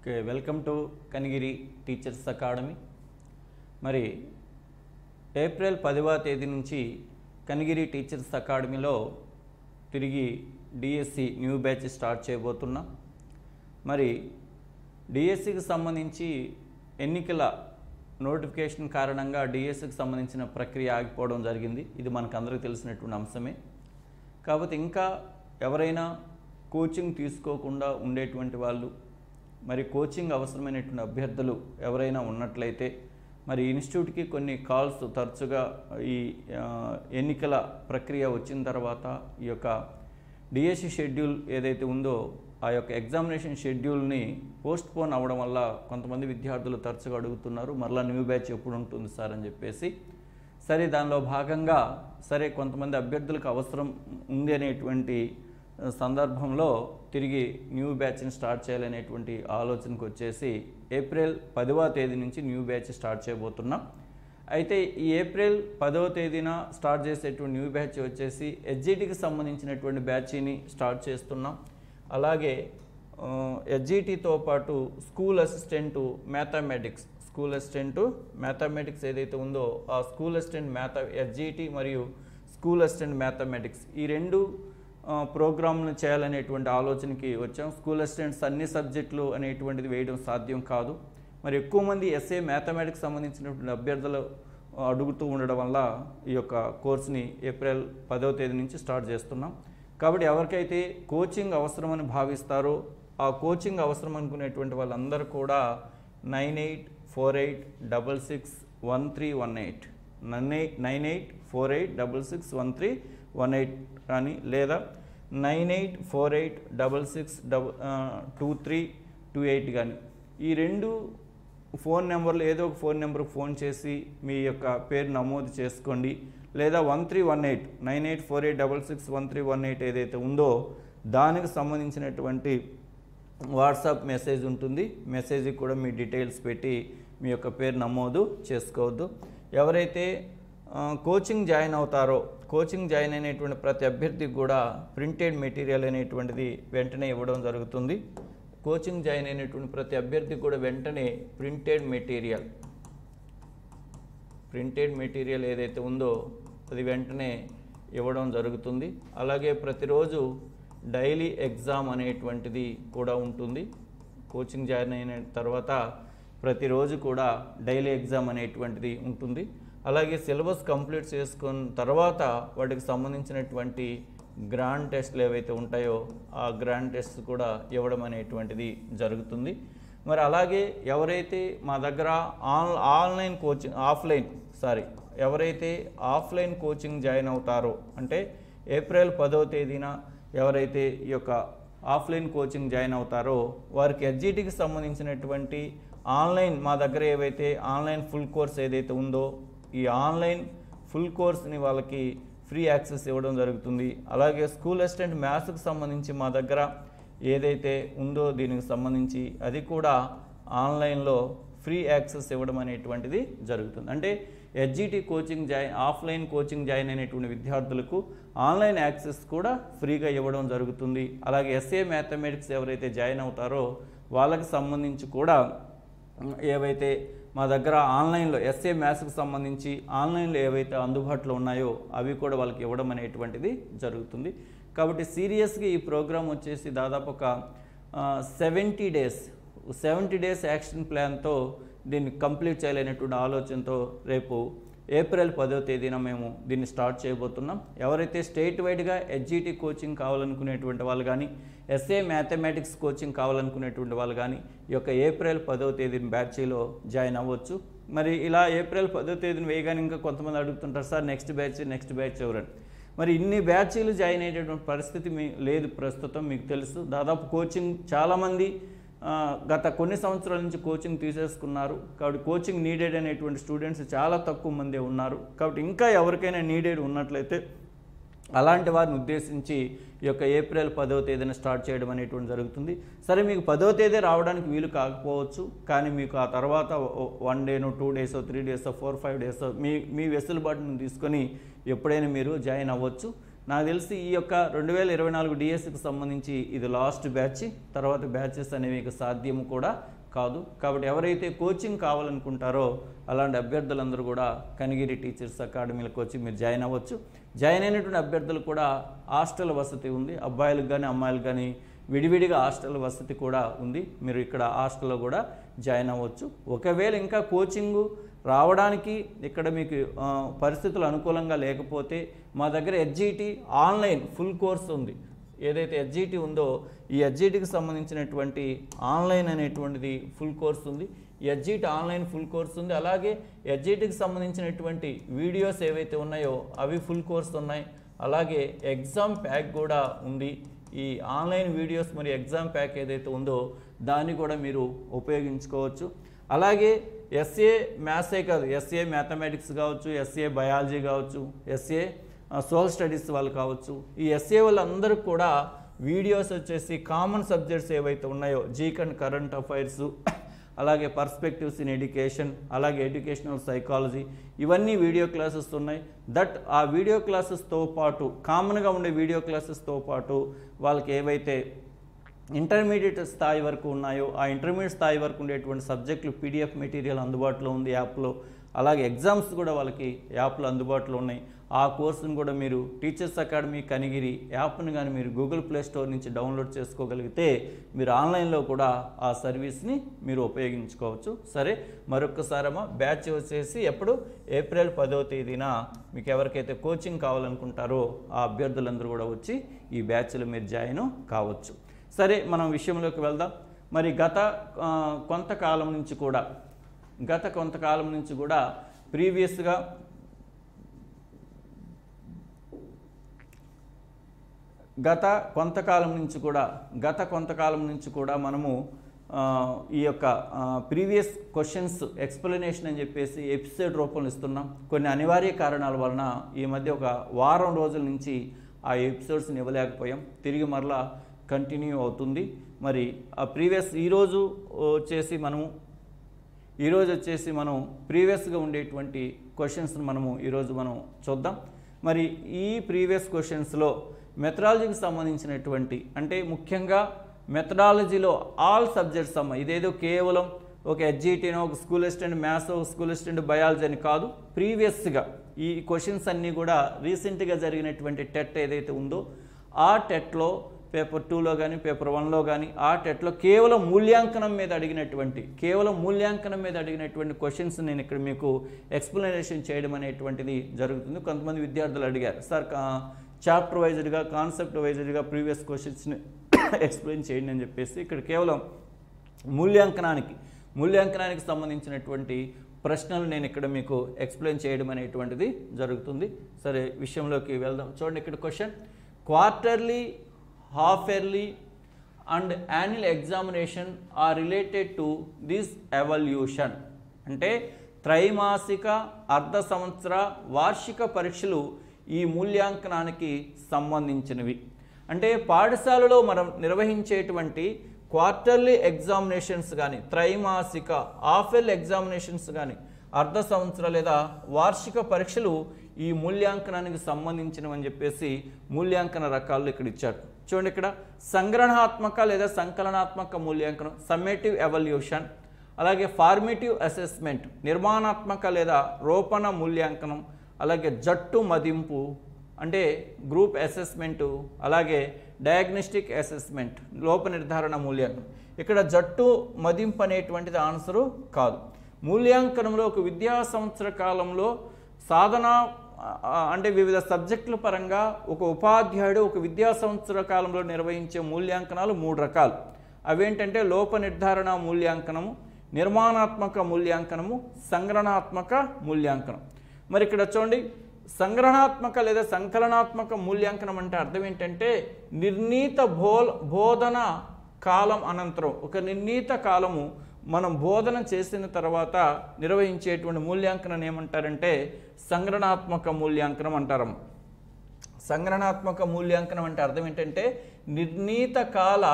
Okay, welcome to Kanigiri teachers academy. మరి April 10వ తేదీ నుంచి కనిగిరి టీచర్స్ అకాడమీలో తిరిగి డిఎస్సి న్యూ బ్యాచ్ స్టార్ట్ చేయబోతున్నాం. మరి డిఎస్సికి సంబంధించి ఎన్నికల నోటిఫికేషన్ కారణంగా డిఎస్సికి సంబంధించిన ప్రక్రియ ఆగిపోవడం జరిగింది. ఇది మనకు అందరికీ తెలిసినటువంటి అంశమే. కాబట్టి ఇంకా ఎవరైనా కోచింగ్ తీసుకోకుండా ఉండేటువంటి వాళ్ళు, మరి కోచింగ్ అవసరమైనటువంటి అభ్యర్థులు ఎవరైనా ఉన్నట్లయితే మరి ఇన్స్టిట్యూట్కి కొన్ని కాల్స్ తరచుగా ఈ ఎన్నికల ప్రక్రియ వచ్చిన తర్వాత ఈ యొక్క డిఎస్సి షెడ్యూల్ ఏదైతే ఉందో ఆ యొక్క ఎగ్జామినేషన్ షెడ్యూల్ని పోస్ట్పోన్ అవ్వడం వల్ల కొంతమంది విద్యార్థులు తరచుగా అడుగుతున్నారు, మరలా న్యూ బ్యాచ్ ఎప్పుడు ఉంటుంది సార్ అని చెప్పేసి. సరే, దానిలో భాగంగా కొంతమంది అభ్యర్థులకు అవసరం ఉంది అనేటువంటి సందర్భంలో తిరిగి న్యూ బ్యాచ్ని స్టార్ట్ చేయాలనేటువంటి ఆలోచనకు వచ్చేసి ఏప్రిల్ 10వ తేదీ నుంచి న్యూ బ్యాచ్ స్టార్ట్ చేయబోతున్నాం. అయితే ఈ ఏప్రిల్ 10వ తేదీన స్టార్ట్ చేసేటువంటి న్యూ బ్యాచ్ వచ్చేసి హెచ్జిటికి సంబంధించినటువంటి బ్యాచ్ని స్టార్ట్ చేస్తున్నాం. అలాగే హెచ్జిటితో పాటు స్కూల్ అసిస్టెంటు మ్యాథమెటిక్స్ ఏదైతే ఉందో ఆ స్కూల్ అసిస్టెంట్ హెచ్జిటి మరియు స్కూల్ అసిస్టెంట్ మ్యాథమెటిక్స్ ఈ రెండు ప్రోగ్రాంలు చేయాలనేటువంటి ఆలోచనకి వచ్చాం. స్కూల్ అసిస్టెంట్స్ అన్ని సబ్జెక్టులు అనేటువంటిది వేయడం సాధ్యం కాదు. మరి ఎక్కువ మంది ఎస్ఏ మ్యాథమెటిక్స్ సంబంధించినటువంటి అభ్యర్థులు అడుగుతూ ఉండడం వల్ల ఈ యొక్క కోర్సుని ఏప్రిల్ 10వ తేదీ నుంచి స్టార్ట్ చేస్తున్నాం. కాబట్టి ఎవరికైతే కోచింగ్ అవసరమని భావిస్తారో ఆ కోచింగ్ అవసరం అనుకునేటువంటి వాళ్ళందరూ కూడా 9848661318 9848661318 కానీ లేదా 9848662328 కానీ ఈ రెండు ఫోన్ నెంబర్లు ఏదో ఒక ఫోన్ నెంబర్కి ఫోన్ చేసి మీ యొక్క పేరు నమోదు చేసుకోండి. లేదా 1318 9848661318 ఏదైతే ఉందో దానికి సంబంధించినటువంటి వాట్సాప్ మెసేజ్ ఉంటుంది. మెసేజ్కి కూడా మీ డీటెయిల్స్ పెట్టి మీ యొక్క పేరు నమోదు చేసుకోవద్దు. ఎవరైతే కోచింగ్ జాయిన్ అవుతారో కోచింగ్ జాయిన్ అయినటువంటి ప్రతి అభ్యర్థికి కూడా ప్రింటెడ్ మెటీరియల్ అనేటువంటిది వెంటనే ఇవ్వడం జరుగుతుంది. కోచింగ్ జాయిన్ అయినటువంటి ప్రతి అభ్యర్థికి కూడా వెంటనే ప్రింటెడ్ మెటీరియల్ ఏదైతే ఉందో అది వెంటనే ఇవ్వడం జరుగుతుంది. అలాగే ప్రతిరోజు డైలీ ఎగ్జామ్ అనేటువంటిది కూడా ఉంటుంది. కోచింగ్ జాయిన్ అయిన తర్వాత ప్రతిరోజు కూడా డైలీ ఎగ్జామ్ అనేటువంటిది ఉంటుంది. అలాగే సిలబస్ కంప్లీట్ చేసుకున్న తర్వాత వాటికి సంబంధించినటువంటి గ్రాండ్ టెస్ట్లు ఏవైతే ఉంటాయో ఆ గ్రాండ్ టెస్ట్ కూడా ఇవ్వడం అనేటువంటిది జరుగుతుంది. మరి అలాగే ఎవరైతే మా దగ్గర ఎవరైతే ఆఫ్లైన్ కోచింగ్ జాయిన్ అవుతారో అంటే ఏప్రిల్ 10వ తేదీన ఎవరైతే ఈ యొక్క ఆఫ్లైన్ కోచింగ్ జాయిన్ అవుతారో వారికి హెచ్జిటికి సంబంధించినటువంటి ఆన్లైన్ మా దగ్గర ఏవైతే ఆన్లైన్ ఫుల్ కోర్స్ ఏదైతే ఉందో ఈ ఆన్లైన్ ఫుల్ కోర్స్ని వాళ్ళకి ఫ్రీ యాక్సెస్ ఇవ్వడం జరుగుతుంది. అలాగే స్కూల్ అసిస్టెంట్ మ్యాథ్స్కి సంబంధించి మా దగ్గర ఏదైతే ఉందో దీనికి సంబంధించి అది కూడా ఆన్లైన్లో ఫ్రీ యాక్సెస్ ఇవ్వడం అనేటువంటిది జరుగుతుంది. అంటే హెచ్జిటి ఆఫ్లైన్ కోచింగ్ జాయిన్ అయినటువంటి విద్యార్థులకు ఆన్లైన్ యాక్సెస్ కూడా ఫ్రీగా ఇవ్వడం జరుగుతుంది. అలాగే ఎస్ఏ మ్యాథమెటిక్స్ ఎవరైతే జాయిన్ అవుతారో వాళ్ళకి సంబంధించి కూడా ఏవైతే మా దగ్గర ఆన్లైన్లో ఎస్ఏ మ్యాథ్స్కి సంబంధించి ఆన్లైన్లో ఏవైతే అందుబాటులో ఉన్నాయో అవి కూడా వాళ్ళకి ఇవ్వడం అనేటువంటిది జరుగుతుంది. కాబట్టి సీరియస్గా ఈ ప్రోగ్రాం వచ్చేసి దాదాపు ఒక 70 డేస్ యాక్షన్ ప్లాన్తో దీన్ని కంప్లీట్ చేయాలనేటువంటి ఆలోచనతో రేపు ఏప్రిల్ 10వ తేదీన మేము దీన్ని స్టార్ట్ చేయబోతున్నాం. ఎవరైతే స్టేట్ వైడ్గా హెచ్జిటి కోచింగ్ కావాలనుకునేటువంటి వాళ్ళు కానీ ఎస్ఏ మ్యాథమెటిక్స్ కోచింగ్ కావాలనుకునేటువంటి వాళ్ళు కానీ ఈ యొక్క ఏప్రిల్ 10వ తేదీన బ్యాచ్లో జాయిన్ అవ్వచ్చు. మరి ఇలా ఏప్రిల్ 10వ తేదీన వేయగానే ఇంకా కొంతమంది అడుగుతుంటారు, సార్ నెక్స్ట్ బ్యాచ్ ఎవరండి. మరి ఇన్ని బ్యాచీలు జాయిన్ అయ్యేటటువంటి పరిస్థితి లేదు ప్రస్తుతం. మీకు తెలుసు, దాదాపు కోచింగ్ చాలామంది గత కొన్ని సంవత్సరాల నుంచి కోచింగ్ తీసేసుకున్నారు. కాబట్టి కోచింగ్ నీడెడ్ అనేటువంటి స్టూడెంట్స్ చాలా తక్కువ మందే ఉన్నారు. కాబట్టి ఇంకా ఎవరికైనా నీడెడ్ ఉన్నట్లయితే అలాంటి వారిని ఉద్దేశించి ఈ యొక్క ఏప్రిల్ 10వ తేదీన స్టార్ట్ చేయడం అనేటువంటి జరుగుతుంది. సరే, మీకు 10వ తేదీ రావడానికి వీలు కానీ మీకు ఆ తర్వాత 1 డేనో 2 డేసో 3 డేసో 4-5 డేసో మీ వెసులుబాటును తీసుకొని ఎప్పుడైనా మీరు జాయిన్ అవ్వచ్చు. నాకు తెలిసి ఈ యొక్క 2024 డిఎస్సికి సంబంధించి ఇది లాస్ట్ బ్యాచ్, తర్వాత బ్యాచెస్ అనేవి ఇక సాధ్యము కూడా కాదు. కాబట్టి ఎవరైతే కోచింగ్ కావాలనుకుంటారో అలాంటి అభ్యర్థులందరూ కూడా కనిగిరి టీచర్స్ అకాడమీలకు వచ్చి మీరు జాయిన్ అవ్వచ్చు. జాయిన్ అయినటువంటి అభ్యర్థులు కూడా హాస్టల్ వసతి ఉంది, అబ్బాయిలకు కానీ అమ్మాయిలకు కానీ విడివిడిగా హాస్టల్ వసతి కూడా ఉంది. మీరు ఇక్కడ హాస్టల్లో కూడా జాయిన్ అవ్వచ్చు. ఒకవేళ ఇంకా కోచింగు రావడానికి ఇక్కడ మీకు పరిస్థితులు అనుకూలంగా లేకపోతే మా దగ్గర హెచ్జిటి ఆన్లైన్ ఫుల్ కోర్స్ ఉంది. ఏదైతే హెచ్జిటి ఉందో ఈ హెచ్జిటికి సంబంధించినటువంటి ఆన్లైన్ అనేటువంటిది ఫుల్ కోర్స్ ఉంది. ఈ హెచ్జిటి ఆన్లైన్ ఫుల్ కోర్స్ ఉంది. అలాగే హెచ్జిటికి సంబంధించినటువంటి వీడియోస్ ఏవైతే ఉన్నాయో అవి ఫుల్ కోర్స్ ఉన్నాయి. అలాగే ఎగ్జామ్ ప్యాక్ కూడా ఉంది. ఈ ఆన్లైన్ వీడియోస్ మరి ఎగ్జామ్ ప్యాక్ ఏదైతే ఉందో దాన్ని కూడా మీరు ఉపయోగించుకోవచ్చు. అలాగే ఎస్ఏ మ్యాథ్సే కాదు, ఎస్ఏ మ్యాథమెటిక్స్ కావచ్చు, ఎస్ఏ బయాలజీ కావచ్చు, ఎస్ఏ సోషల్ స్టడీస్ వాళ్ళు కావచ్చు, ఈ ఎస్ఏ వాళ్ళందరూ కూడా వీడియోస్ వచ్చేసి కామన్ సబ్జెక్ట్స్ ఏవైతే ఉన్నాయో జీక్ అండ్ కరెంట్ అఫైర్స్, అలాగే పర్స్పెక్టివ్స్ ఇన్ ఎడ్యుకేషన్, అలాగే ఎడ్యుకేషనల్ సైకాలజీ, ఇవన్నీ వీడియో క్లాసెస్ ఉన్నాయి. దట్ ఆ వీడియో క్లాసెస్తో పాటు కామన్గా ఉండే వీడియో క్లాసెస్తో పాటు వాళ్ళకి ఏవైతే ఇంటర్మీడియట్ స్థాయి వరకు ఉన్నాయో ఆ ఇంటర్మీడియట్ స్థాయి వరకు ఉండేటువంటి సబ్జెక్టులు పీడిఎఫ్ మెటీరియల్ అందుబాటులో ఉంది యాప్లో. అలాగే ఎగ్జామ్స్ కూడా వాళ్ళకి యాప్లో అందుబాటులో ఉన్నాయి. ఆ కోర్సును కూడా మీరు టీచర్స్ అకాడమీ కనిగిరి యాప్ను కానీ మీరు గూగుల్ ప్లే స్టోర్ నుంచి డౌన్లోడ్ చేసుకోగలిగితే మీరు ఆన్లైన్లో కూడా ఆ సర్వీస్ని మీరు ఉపయోగించుకోవచ్చు. సరే, మరొకసారమ్మా బ్యాచ్ వచ్చేసి ఎప్పుడు ఏప్రిల్ 10వ తేదీన మీకు ఎవరికైతే కోచింగ్ కావాలనుకుంటారో ఆ అభ్యర్థులందరూ కూడా వచ్చి ఈ బ్యాచ్లో మీరు జాయిన్ కావచ్చు. సరే, మనం విషయంలోకి వెళ్దాం. మరి గత కొంతకాలం నుంచి కూడా ప్రీవియస్గా గత కొంతకాలం నుంచి కూడా మనము ఈ యొక్క ప్రీవియస్ క్వశ్చన్స్ ఎక్స్ప్లెనేషన్ అని చెప్పేసి ఎపిసోడ్ రూపంలో ఇస్తున్నాం. కొన్ని అనివార్య కారణాల వలన ఈ మధ్య ఒక వారం రోజుల నుంచి ఆ ఎపిసోడ్స్ని ఇవ్వలేకపోయాం. తిరిగి మరలా కంటిన్యూ అవుతుంది. మరి ఆ ప్రీవియస్ ఈరోజు వచ్చేసి మనం ప్రీవియస్గా ఉండేటువంటి క్వశ్చన్స్ని ఈరోజు మనం చూద్దాం. మరి ఈ ప్రీవియస్ క్వశ్చన్స్లో మెథడాలజీకి సంబంధించినటువంటి, అంటే ముఖ్యంగా మెథడాలజీలో ఆల్ సబ్జెక్ట్స్ ఇదేదో కేవలం ఒక హెచ్జిటినో, ఒక స్కూల్ అసిస్టెంట్ మ్యాథ్స్, ఒక స్కూల్ అసిస్టెంట్ బయాలజీ అని కాదు. ప్రీవియస్గా ఈ క్వశ్చన్స్ అన్నీ కూడా రీసెంట్గా జరిగినటువంటి టెట్ ఏదైతే ఉందో ఆ టెట్లో పేపర్ 2లో కానీ పేపర్ 1లో కానీ ఆ టెట్లో కేవలం మూల్యాంకనం మీద అడిగినటువంటి క్వశ్చన్స్ నేను ఇక్కడ మీకు ఎక్స్ప్లెనేషన్ చేయడం అనేటువంటిది జరుగుతుంది. కొంతమంది విద్యార్థులు అడిగారు, సార్ చాప్టర్ వైజ్డ్గా కాన్సెప్ట్ వైజ్డ్గా ప్రీవియస్ క్వశ్చన్స్ని ఎక్స్ప్లెయిన్ చేయండి అని చెప్పేసి. ఇక్కడ కేవలం మూల్యాంకనానికి సంబంధించినటువంటి ప్రశ్నలు నేను ఇక్కడ మీకు ఎక్స్ప్లెయిన్ చేయడం అనేటువంటిది జరుగుతుంది. సరే, విషయంలోకి వెళ్దాం. చూడండి, ఇక్కడ question: quarterly, half yearly and annual examination are related to this evaluation. అంటే త్రైమాసిక, అర్ధ సంవత్సర, వార్షిక పరీక్షలు ఈ మూల్యాంకనానికి సంబంధించినవి. అంటే పాఠశాలలో మనం నిర్వహించేటువంటి క్వార్టర్లీ ఎగ్జామినేషన్స్ కానీ, త్రైమాసిక హాఫ్ ఇయర్లీ ఎగ్జామినేషన్స్ కానీ, అర్ధ సంవత్సర లేదా వార్షిక పరీక్షలు ఈ మూల్యాంకనానికి సంబంధించినవని చెప్పేసి మూల్యాంకన రకాలు ఇక్కడ ఇచ్చారు. చూడండి, ఇక్కడ సంగ్రహణాత్మక లేదా సంకలనాత్మక మూల్యాంకనం, సమ్మేటివ్ ఎవాల్యూషన్, అలాగే ఫార్మేటివ్ అసెస్మెంట్, నిర్మాణాత్మక లేదా రూపణ మూల్యాంకనం, అలాగే జట్టు మదింపు అంటే గ్రూప్ అసెస్మెంటు, అలాగే డయాగ్నోస్టిక్ అసెస్మెంట్, లోప నిర్ధారణ మూల్యాంకనం. ఇక్కడ జట్టు మదింపు అనేటువంటిది ఆన్సరు కాదు. మూల్యాంకనంలో ఒక విద్యా సంవత్సర కాలంలో సాధన అంటే వివిధ సబ్జెక్టుల పరంగా ఒక ఉపాధ్యాయుడు ఒక విద్యా సంవత్సర కాలంలో నిర్వహించే మూల్యాంకనాలు 3 రకాలు. అవేంటంటే లోప నిర్ధారణ మూల్యాంకనము, నిర్మాణాత్మక మూల్యాంకనము, సంగ్రహణాత్మక మూల్యాంకనం. మరి ఇక్కడ చూడండి, సంగ్రహణాత్మక లేదా సంకలనాత్మక మూల్యాంకనం అంటే అర్థం ఏంటంటే నిర్ణీత బోధన కాలం అనంతరం, ఒక నిర్ణీత కాలము మనం బోధన చేసిన తర్వాత నిర్వహించేటువంటి మూల్యాంకనం ఏమంటారంటే సంగ్రహణాత్మక మూల్యాంకనం అంటారు. సంగ్రహణాత్మక మూల్యాంకనం అంటే అర్థం ఏంటంటే నిర్ణీత కాల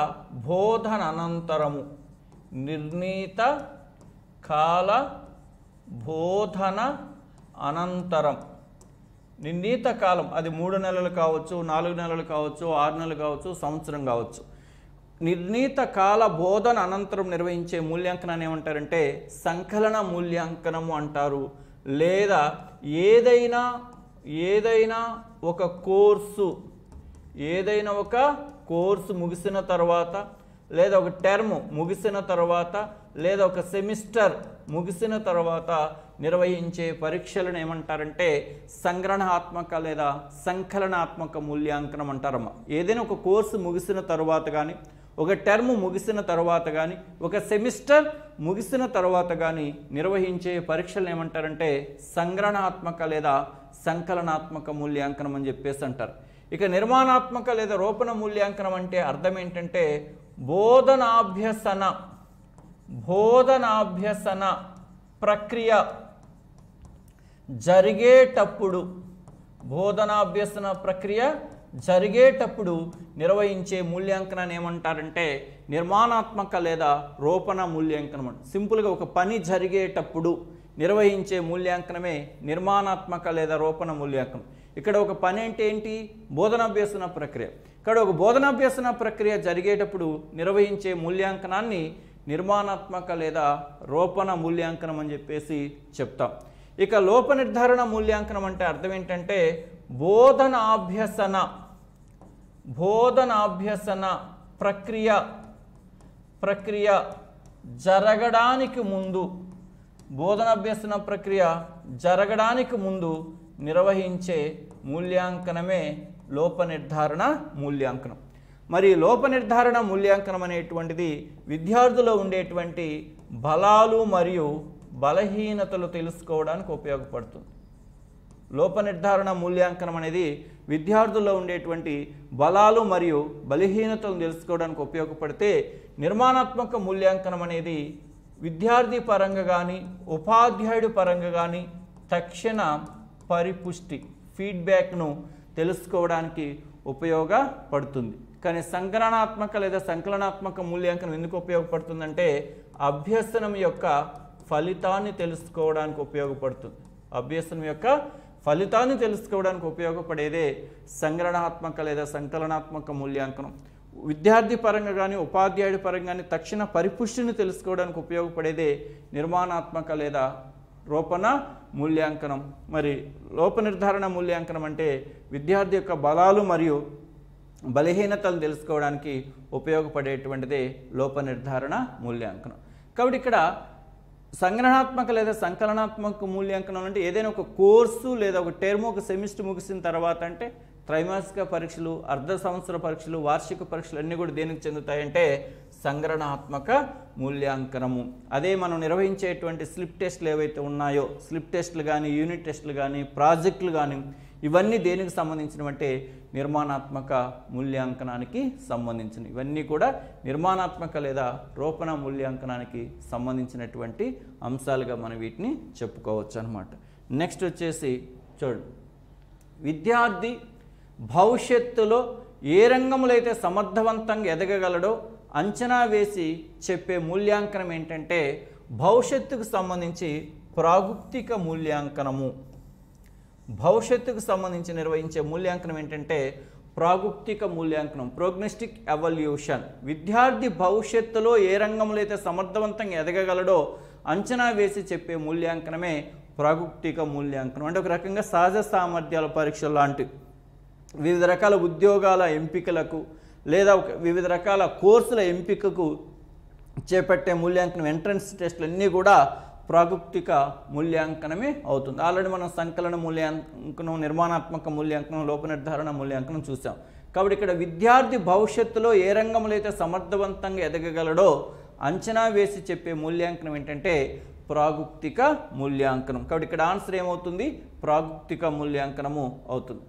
బోధన అనంతరము, నిర్ణీత కాల బోధన అనంతరం, నిర్ణీత కాలం, అది 3 నెలలు కావచ్చు, 4 నెలలు కావచ్చు, 6 నెలలు కావచ్చు, సంవత్సరం కావచ్చు, నిర్ణీత కాల బోధన అనంతరం నిర్వహించే మూల్యాంకనాన్ని ఏమంటారంటే సంకలన మూల్యాంకనము అంటారు. లేదా ఏదైనా ఒక కోర్సు ముగిసిన తర్వాత, లేదా ఒక టర్మ్ ముగిసిన తర్వాత, లేదా ఒక సెమిస్టర్ ముగిసిన తర్వాత నిర్వహించే పరీక్షలను ఏమంటారంటే సంగ్రహణాత్మక లేదా సంకలనాత్మక మూల్యాంకనం అంటారమ్మా. ఏదైనా ఒక కోర్సు ముగిసిన తర్వాత కానీ, ఒక టర్మ్ ముగిసిన తర్వాత కానీ, ఒక సెమిస్టర్ ముగిసిన తర్వాత కానీ నిర్వహించే పరీక్షలను ఏమంటారంటే సంగ్రహణాత్మక లేదా సంకలనాత్మక మూల్యాంకనం అని చెప్పేసి అంటారు. ఇక నిర్మాణాత్మక లేదా రూపణ మూల్యాంకనం అంటే అర్థం ఏంటంటే బోధనాభ్యసన ప్రక్రియ జరిగేటప్పుడు నిర్వహించే మూల్యాంకనాన్ని ఏమంటారంటే నిర్మాణాత్మక లేదా రూపణ మూల్యాంకనం. సింపుల్గా ఒక పని జరిగేటప్పుడు నిర్వహించే మూల్యాంకనమే నిర్మాణాత్మక లేదా రూపణ మూల్యాంకనం. ఇక్కడ ఒక పని అంటే ఏంటి? బోధనాభ్యసన ప్రక్రియ. ఇక్కడ ఒక బోధనాభ్యసన ప్రక్రియ జరిగేటప్పుడు నిర్వహించే మూల్యాంకనాన్ని నిర్మాణాత్మక లేదా రూపణ మూల్యాంకనం అని చెప్పేసి చెప్తాం. ఇక లోప నిర్ధారణ మూల్యాంకనం అంటే అర్థం ఏంటంటే బోధనాభ్యసన ప్రక్రియ జరగడానికి ముందు నిర్వహించే మూల్యాంకనమే లోప నిర్ధారణ మూల్యాంకనం. మరి లోప నిర్ధారణ మూల్యాంకనం అనేటువంటిది విద్యార్థుల్లో ఉండేటువంటి బలాలు మరియు బలహీనతలు తెలుసుకోవడానికి ఉపయోగపడుతుంది. లోప నిర్ధారణ మూల్యాంకనం అనేది విద్యార్థుల్లో ఉండేటువంటి బలాలు మరియు బలహీనతలను తెలుసుకోవడానికి ఉపయోగపడితే, నిర్మాణాత్మక మూల్యాంకనం అనేది విద్యార్థి పరంగా కానీ ఉపాధ్యాయుడి పరంగా కానీ తక్షణ పరిపుష్టి ఫీడ్బ్యాక్ను తెలుసుకోవడానికి ఉపయోగపడుతుంది. కానీ సంగ్రహణాత్మక లేదా సంకలనాత్మక మూల్యాంకనం ఎందుకు ఉపయోగపడుతుందంటే అభ్యసనం యొక్క ఫలితాన్ని తెలుసుకోవడానికి ఉపయోగపడుతుంది. అభ్యసనం యొక్క ఫలితాన్ని తెలుసుకోవడానికి ఉపయోగపడేదే సంగ్రహణాత్మక లేదా సంకలనాత్మక మూల్యాంకనం. విద్యార్థి పరంగా కానీ ఉపాధ్యాయుడి పరంగా కానీ తక్షణ పరిపుష్టిని తెలుసుకోవడానికి ఉపయోగపడేదే నిర్మాణాత్మక లేదా రూపణ మూల్యాంకనం. మరి లోప నిర్ధారణ మూల్యాంకనం అంటే విద్యార్థి యొక్క బలాలు మరియు బలహీనతలు తెలుసుకోవడానికి ఉపయోగపడేటువంటిదే లోప నిర్ధారణ మూల్యాంకనం. కాబట్టి ఇక్కడ సంగ్రహణాత్మక లేదా సంకలనాత్మక మూల్యాంకనం అంటే ఏదైనా ఒక కోర్సు లేదా ఒక టర్మ్ ఒక సెమిస్టర్ ముగిసిన తర్వాత అంటే త్రైమాసిక పరీక్షలు, అర్ధ సంవత్సర పరీక్షలు, వార్షిక పరీక్షలు అన్నీ కూడా దేనికి చెందుతాయంటే సంగ్రహణాత్మక మూల్యాంకనము. అదే మనం నిర్వహించేటువంటి స్లిప్ టెస్టులు ఏవైతే ఉన్నాయో, స్లిప్ టెస్టులు కానీ యూనిట్ టెస్టులు కానీ ప్రాజెక్టులు కానీ ఇవన్నీ దేనికి సంబంధించినవంటే నిర్మాణాత్మక మూల్యాంకనానికి సంబంధించినవి. ఇవన్నీ కూడా నిర్మాణాత్మక లేదా రూపణ మూల్యాంకనానికి సంబంధించినటువంటి అంశాలుగా మనం వీటిని చెప్పుకోవచ్చు అన్నమాట. నెక్స్ట్ వచ్చేసి చూడండి, విద్యార్థి భవిష్యత్తులో ఏ రంగంలో అయితే సమర్థవంతంగా ఎదగగలడో అంచనా వేసి చెప్పే మూల్యాంకనం ఏంటంటే భవిష్యత్తుకు సంబంధించి ప్రాగుప్తిక మూల్యాంకనము. భవిష్యత్తుకు సంబంధించి నిర్వహించే మూల్యాంకనం ఏంటంటే ప్రాగుప్తిక మూల్యాంకనం, ప్రోగ్నోస్టిక్ ఎవాల్యుయేషన్. విద్యార్థి భవిష్యత్తులో ఏ రంగంలో అయితే సమర్థవంతంగా ఎదగగలడో అంచనా వేసి చెప్పే మూల్యాంకనమే ప్రాగుప్తిక మూల్యాంకనం. అంటే ఒక రకంగా సహజ సామర్థ్యాల పరీక్ష లాంటివి. వివిధ రకాల ఉద్యోగాల ఎంపికలకు లేదా వివిధ రకాల కోర్సుల ఎంపికకు చేపట్టే మూల్యాంకనం, ఎంట్రన్స్ టెస్టులు అన్నీ కూడా ప్రాగుప్తిక మూల్యాంకనమే అవుతుంది. ఆల్రెడీ మనం సంకలన మూల్యాంకనం, నిర్మాణాత్మక మూల్యాంకనం, లోప నిర్ధారణ మూల్యాంకనం చూసాం. కాబట్టి ఇక్కడ విద్యార్థి భవిష్యత్తులో ఏ రంగంలో అయితే సమర్థవంతంగా ఎదగగలడో అంచనా వేసి చెప్పే మూల్యాంకనం ఏంటంటే ప్రాగుప్తిక మూల్యాంకనం. కాబట్టి ఇక్కడ ఆన్సర్ ఏమవుతుంది? ప్రాగుప్తిక మూల్యాంకనము అవుతుంది.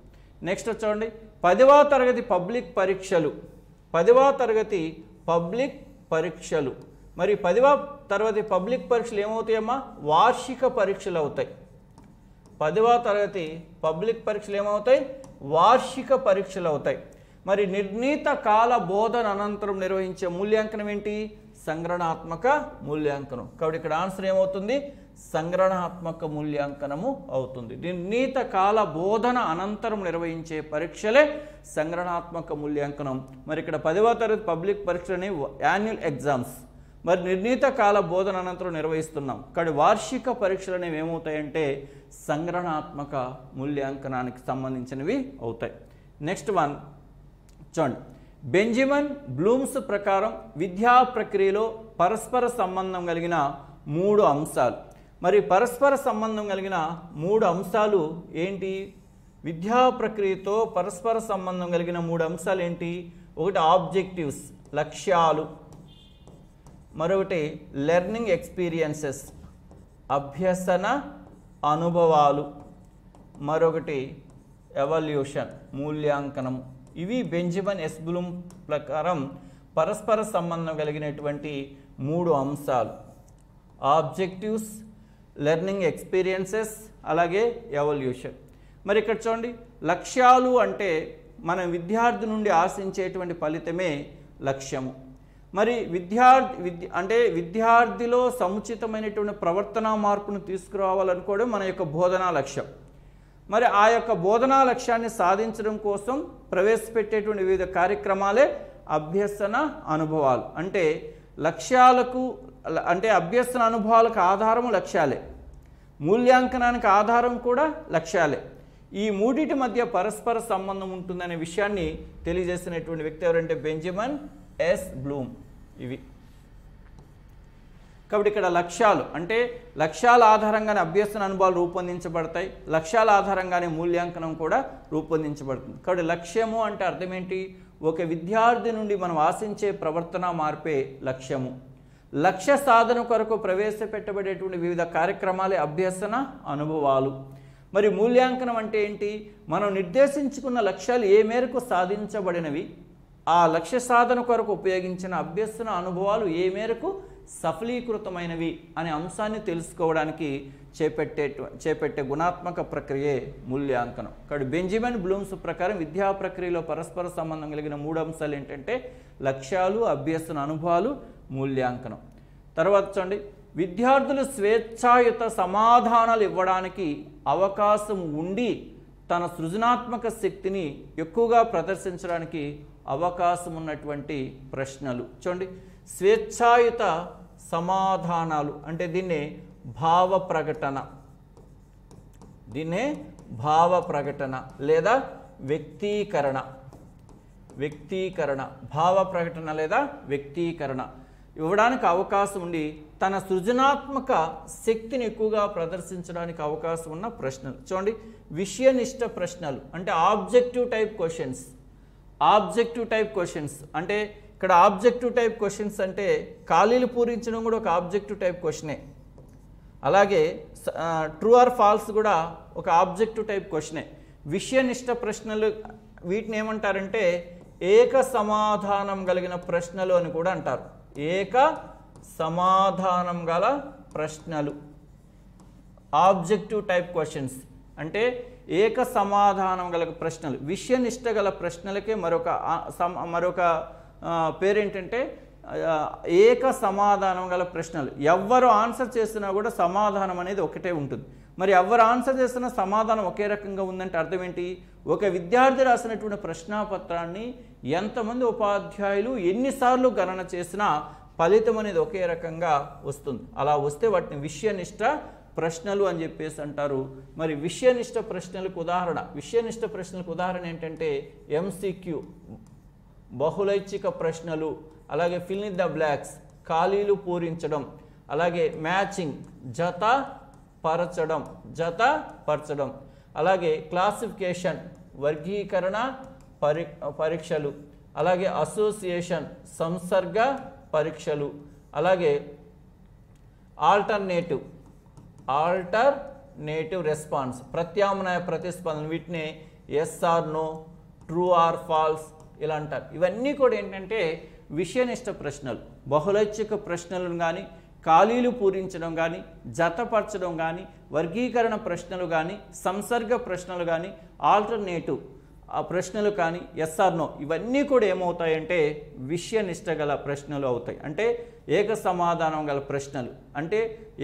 నెక్స్ట్ చూడండి, 10వ తరగతి పబ్లిక్ పరీక్షలు. 10వ తరగతి పబ్లిక్ పరీక్షలు. మరి 10వ తరగతి పబ్లిక్ పరీక్షలు ఏమవుతాయమ్మా? వార్షిక పరీక్షలు అవుతాయి. 10వ తరగతి పబ్లిక్ పరీక్షలు ఏమవుతాయి? వార్షిక పరీక్షలు అవుతాయి. మరి నిర్ణీత కాల బోధన అనంతరం నిర్వహించే మూల్యాంకనం ఏంటి? సంగ్రహణాత్మక మూల్యాంకనం. కాబట్టి ఇక్కడ ఆన్సర్ ఏమవుతుంది? సంగ్రహణాత్మక మూల్యాంకనము అవుతుంది. నిర్ణీత కాల బోధన అనంతరం నిర్వహించే పరీక్షలే సంగ్రహణాత్మక మూల్యాంకనం. మరి ఇక్కడ 10వ తరగతి పబ్లిక్ పరీక్షలని యాన్యువల్ ఎగ్జామ్స్, మరి నిర్ణీత కాల బోధన అనంతరం నిర్వహిస్తున్నాం. కానీ వార్షిక పరీక్షలు అనేవి ఏమవుతాయంటే సంగ్రహణాత్మక మూల్యాంకనానికి సంబంధించినవి అవుతాయి. నెక్స్ట్ వన్ చూడండి. బెంజమిన్ బ్లూమ్స్ ప్రకారం విద్యా ప్రక్రియలో పరస్పర సంబంధం కలిగిన 3 అంశాలు. మరి పరస్పర సంబంధం కలిగిన 3 అంశాలు ఏంటి? విద్యా ప్రక్రియతో పరస్పర సంబంధం కలిగిన 3 అంశాలు ఏంటి? ఒకటి ఆబ్జెక్టివ్స్, లక్ష్యాలు, మరొకటి లెర్నింగ్ ఎక్స్పీరియన్సెస్, అభ్యసన అనుభవాలు, మరొకటి ఎవల్యూషన్, మూల్యాంకనము. ఇవి బెంజమిన్ ఎస్ బ్లూమ్ ప్రకారం పరస్పర సంబంధం కలిగినటువంటి 3 అంశాలు. ఆబ్జెక్టివ్స్, లెర్నింగ్ ఎక్స్పీరియన్సెస్, అలాగే ఎవల్యూషన్. మరి ఇక్కడ చూడండి, లక్ష్యాలు అంటే మనం విద్యార్థి నుండి ఆశించేటువంటి ఫలితమే లక్ష్యము. మరి విద్యార్థిలో సముచితమైనటువంటి ప్రవర్తనా మార్పును తీసుకురావాలనుకోవడం మన యొక్క బోధనా లక్ష్యం. మరి ఆ యొక్క బోధనా లక్ష్యాన్ని సాధించడం కోసం ప్రవేశపెట్టేటువంటి వివిధ కార్యక్రమాలే అభ్యసన అనుభవాలు. అంటే లక్ష్యాలకు అభ్యసన అనుభవాలకు ఆధారము లక్ష్యాలే, మూల్యాంకనానికి ఆధారం కూడా లక్ష్యాలే. ఈ మూడిటి మధ్య పరస్పర సంబంధం ఉంటుందనే విషయాన్ని తెలియజేసినటువంటి వ్యక్తి ఎవరంటే బెంజమిన్ ఎస్ బ్లూమ్. ఇవి కాబట్టి ఇక్కడ లక్ష్యాలు అంటే లక్ష్యాల ఆధారంగానే అభ్యసన అనుభవాలు రూపొందించబడతాయి, లక్ష్యాల ఆధారంగానే మూల్యాంకనం కూడా రూపొందించబడుతుంది. కాబట్టి లక్ష్యము అంటే అర్థం ఏంటి? ఒక విద్యార్థి నుండి మనం ఆశించే ప్రవర్తన మార్పే లక్ష్యము. లక్ష్య సాధన కొరకు ప్రవేశపెట్టబడేటువంటి వివిధ కార్యక్రమాలే అభ్యసన అనుభవాలు. మరి మూల్యాంకనం అంటే ఏంటి? మనం నిర్దేశించుకున్న లక్ష్యాలు ఏ మేరకు సాధించబడినవి, ఆ లక్ష్య సాధన కొరకు ఉపయోగించిన అభ్యసన అనుభవాలు ఏ మేరకు సఫలీకృతమైనవి అనే అంశాన్ని తెలుసుకోవడానికి చేపట్టే గుణాత్మక ప్రక్రియే మూల్యాంకనం. కాబట్టి బెంజమిన్ బ్లూమ్స్ ప్రకారం విద్యా ప్రక్రియలో పరస్పర సంబంధం కలిగిన 3 అంశాలు ఏంటంటే లక్ష్యాలు, అభ్యసన అనుభవాలు, మూల్యాంకనం. తర్వాత చూడండి, విద్యార్థులు స్వేచ్ఛాయుత సమాధానాలు ఇవ్వడానికి అవకాశం ఉండి తన సృజనాత్మక శక్తిని ఎక్కువగా ప్రదర్శించడానికి అవకాశం ఉన్నటువంటి ప్రశ్నలు. చూడండి, స్వేచ్ఛాయుత సమాధానాలు అంటే దీన్నే భావ ప్రకటన లేదా వ్యక్తీకరణ. భావ ప్రకటన లేదా వ్యక్తీకరణ ఇవ్వడానికి అవకాశం ఉండి తన సృజనాత్మక శక్తిని ఎక్కువగా ప్రదర్శించడానికి అవకాశం ఉన్న ప్రశ్నలు. చూడండి, విషయనిష్ట ప్రశ్నలు అంటే ఆబ్జెక్టివ్ టైప్ క్వశ్చన్స్. అంటే ఇక్కడ ఆబ్జెక్టివ్ టైప్ క్వశ్చన్స్ అంటే ఖాళీలు పూరించడం కూడా ఒక ఆబ్జెక్టివ్ టైప్ క్వశ్చనే. అలాగే ట్రూ ఆర్ ఫాల్స్ కూడా ఒక ఆబ్జెక్టివ్ టైప్ క్వశ్చనే. విషయనిష్ట ప్రశ్నలు వీటిని ఏమంటారంటే ఏక సమాధానం కలిగిన ప్రశ్నలు అని కూడా అంటారు. ఏక సమాధానం గల ప్రశ్నలు ఆబ్జెక్టివ్ టైప్ క్వశ్చన్స్ అంటే ఏక సమాధానం గల ప్రశ్నలు. విషయనిష్ట గల ప్రశ్నలకే మరొక పేరేంటంటే ఏక సమాధానం గల ప్రశ్నలు. ఎవరు ఆన్సర్ చేసినా కూడా సమాధానం అనేది ఒకటే ఉంటుంది. మరి ఎవరు ఆన్సర్ చేసినా సమాధానం ఒకే రకంగా ఉందంటే అర్థం ఏంటి? ఒక విద్యార్థి రాసినటువంటి ప్రశ్నాపత్రాన్ని ఎంతమంది ఉపాధ్యాయులు ఎన్నిసార్లు గణన చేసినా ఫలితం అనేది ఒకే రకంగా వస్తుంది. అలా వస్తే వాటిని విషయనిష్ట ప్రశ్నలు అని చెప్పేసి అంటారు. మరి విషయనిష్ట ప్రశ్నలకు ఉదాహరణ ఏంటంటే ఎంసీక్యూ, బహుళైచ్ఛిక ప్రశ్నలు, అలాగే ఫిల్ ఇన్ ద బ్లాక్స్, ఖాళీలు పూరించడం, అలాగే మ్యాచింగ్, జతపరచడం, అలాగే క్లాసిఫికేషన్, వర్గీకరణ పరీక్షలు, అలాగే అసోసియేషన్, సంసర్గ పరీక్షలు, అలాగే ఆల్టర్నేటివ్ రెస్పాన్స్, ప్రత్యామ్నాయ ప్రతిస్పందన. వీటిని yes or no, true or false ఇలా అంటారు. ఇవన్నీ కూడా ఏంటంటే విషయనిష్ట ప్రశ్నలు. బహుళైచ్ఛిక ప్రశ్నలను కానీ, ఖాళీలు పూరించడం కానీ, జతపరచడం కానీ, వర్గీకరణ ప్రశ్నలు కానీ, సంసర్గ ప్రశ్నలు కానీ, ఆ ప్రశ్నలు కానీ ఎస్ ఆర్ నో ఇవన్నీ కూడా ఏమవుతాయంటే విషయనిష్ట గల ప్రశ్నలు అవుతాయి. అంటే ఏక సమాధానం గల ప్రశ్నలు. అంటే